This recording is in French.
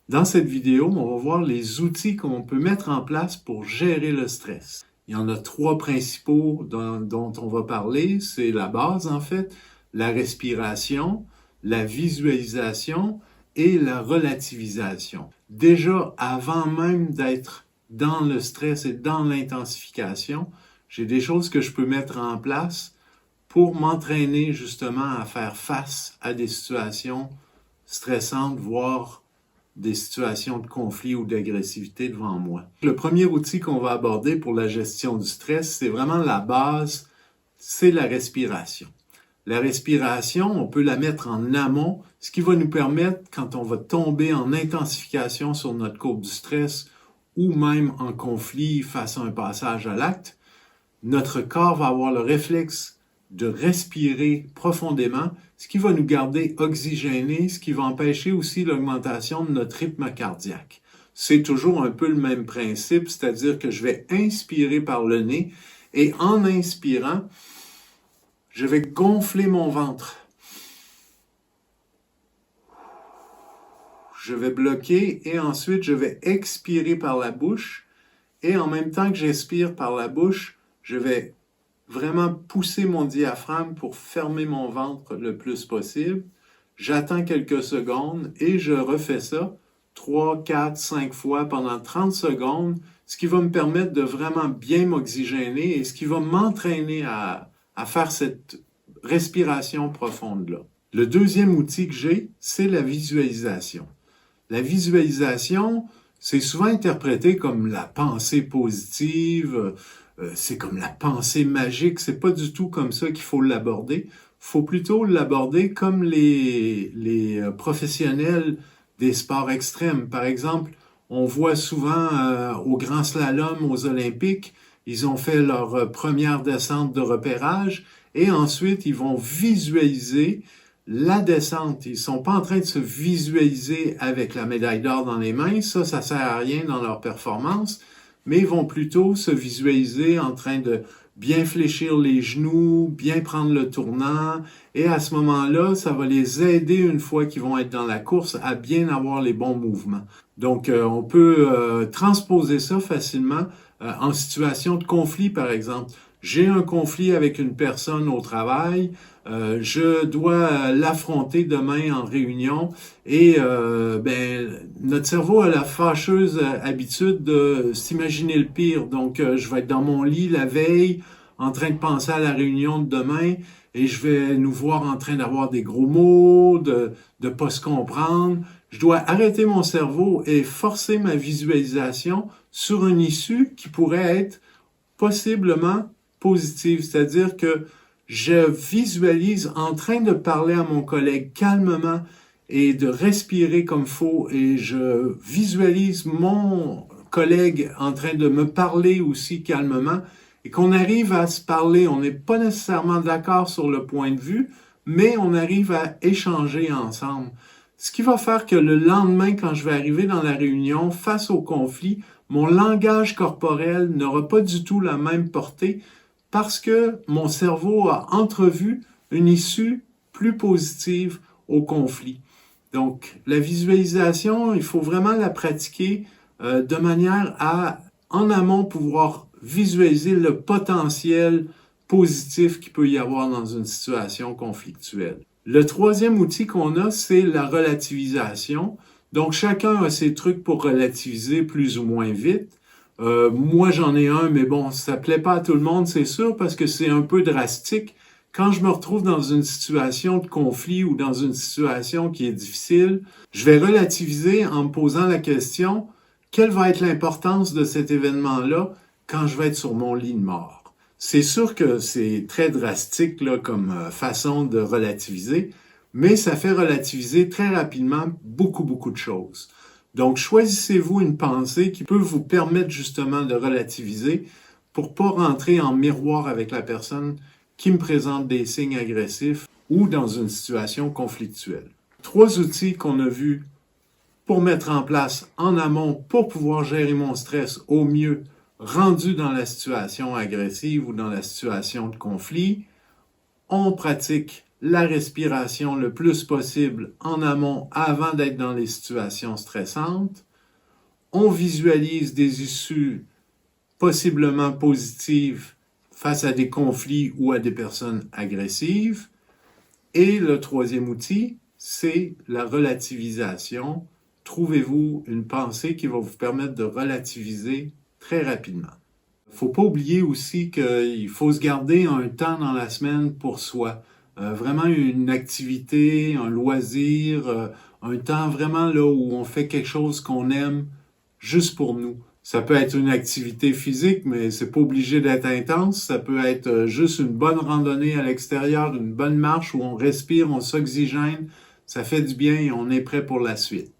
Dans cette vidéo, on va voir les outils qu'on peut mettre en place pour gérer le stress. Il y en a trois principaux dont on va parler. C'est la base, en fait, la respiration, la visualisation et la relativisation. Déjà, avant même d'être dans le stress et dans l'intensification, j'ai des choses que je peux mettre en place pour m'entraîner justement à faire face à des situations stressantes, voire des situations de conflit ou d'agressivité devant moi. Le premier outil qu'on va aborder pour la gestion du stress, c'est vraiment la base, c'est la respiration. La respiration, on peut la mettre en amont, ce qui va nous permettre, quand on va tomber en intensification sur notre courbe du stress ou même en conflit face à un passage à l'acte, notre corps va avoir le réflexe de respirer profondément, ce qui va nous garder oxygénés, ce qui va empêcher aussi l'augmentation de notre rythme cardiaque. C'est toujours un peu le même principe, c'est-à-dire que je vais inspirer par le nez et en inspirant, je vais gonfler mon ventre. Je vais bloquer et ensuite je vais expirer par la bouche et en même temps que j'expire par la bouche, je vais vraiment pousser mon diaphragme pour fermer mon ventre le plus possible. J'attends quelques secondes et je refais ça 3, 4, 5 fois pendant 30 secondes, ce qui va me permettre de vraiment bien m'oxygéner et ce qui va m'entraîner à faire cette respiration profonde-là. Le deuxième outil que j'ai, c'est la visualisation. La visualisation, c'est souvent interprété comme la pensée positive, c'est comme la pensée magique. C'est pas du tout comme ça qu'il faut l'aborder. Il faut plutôt l'aborder comme les professionnels des sports extrêmes. Par exemple, on voit souvent au grand slalom, aux Olympiques, ils ont fait leur première descente de repérage et ensuite ils vont visualiser la descente. Ils ne sont pas en train de se visualiser avec la médaille d'or dans les mains. Ça sert à rien dans leur performance. Mais ils vont plutôt se visualiser en train de bien fléchir les genoux, bien prendre le tournant. Et à ce moment-là, ça va les aider, une fois qu'ils vont être dans la course, à bien avoir les bons mouvements. Donc, on peut transposer ça facilement en situation de conflit, par exemple. J'ai un conflit avec une personne au travail, je dois l'affronter demain en réunion et notre cerveau a la fâcheuse habitude de s'imaginer le pire. Donc, je vais être dans mon lit la veille en train de penser à la réunion de demain et je vais nous voir en train d'avoir des gros mots, de pas se comprendre. Je dois arrêter mon cerveau et forcer ma visualisation sur une issue qui pourrait être possiblement positive, c'est-à-dire que je visualise en train de parler à mon collègue calmement et de respirer comme faut et je visualise mon collègue en train de me parler aussi calmement et qu'on arrive à se parler. On n'est pas nécessairement d'accord sur le point de vue, mais on arrive à échanger ensemble. Ce qui va faire que le lendemain, quand je vais arriver dans la réunion, face au conflit, mon langage corporel n'aura pas du tout la même portée parce que mon cerveau a entrevu une issue plus positive au conflit. Donc, la visualisation, il faut vraiment la pratiquer de manière à, en amont, pouvoir visualiser le potentiel positif qu'il peut y avoir dans une situation conflictuelle. Le troisième outil qu'on a, c'est la relativisation. Donc, chacun a ses trucs pour relativiser plus ou moins vite. Moi, j'en ai un, mais bon, ça plaît pas à tout le monde, c'est sûr, parce que c'est un peu drastique. Quand je me retrouve dans une situation de conflit ou dans une situation qui est difficile, je vais relativiser en me posant la question, quelle va être l'importance de cet événement-là quand je vais être sur mon lit de mort? C'est sûr que c'est très drastique là, comme façon de relativiser, mais ça fait relativiser très rapidement beaucoup de choses. Donc, choisissez-vous une pensée qui peut vous permettre justement de relativiser pour pas rentrer en miroir avec la personne qui me présente des signes agressifs ou dans une situation conflictuelle. Trois outils qu'on a vus pour mettre en place en amont pour pouvoir gérer mon stress au mieux rendu dans la situation agressive ou dans la situation de conflit. On pratique la respiration le plus possible en amont avant d'être dans les situations stressantes. On visualise des issues possiblement positives face à des conflits ou à des personnes agressives. Et le troisième outil, c'est la relativisation. Trouvez-vous une pensée qui va vous permettre de relativiser très rapidement. Il ne faut pas oublier aussi qu'il faut se garder un temps dans la semaine pour soi. Vraiment une activité, un loisir, un temps vraiment là où on fait quelque chose qu'on aime juste pour nous. Ça peut être une activité physique, mais c'est pas obligé d'être intense. Ça peut être juste une bonne randonnée à l'extérieur, une bonne marche où on respire, on s'oxygène. Ça fait du bien et on est prêt pour la suite.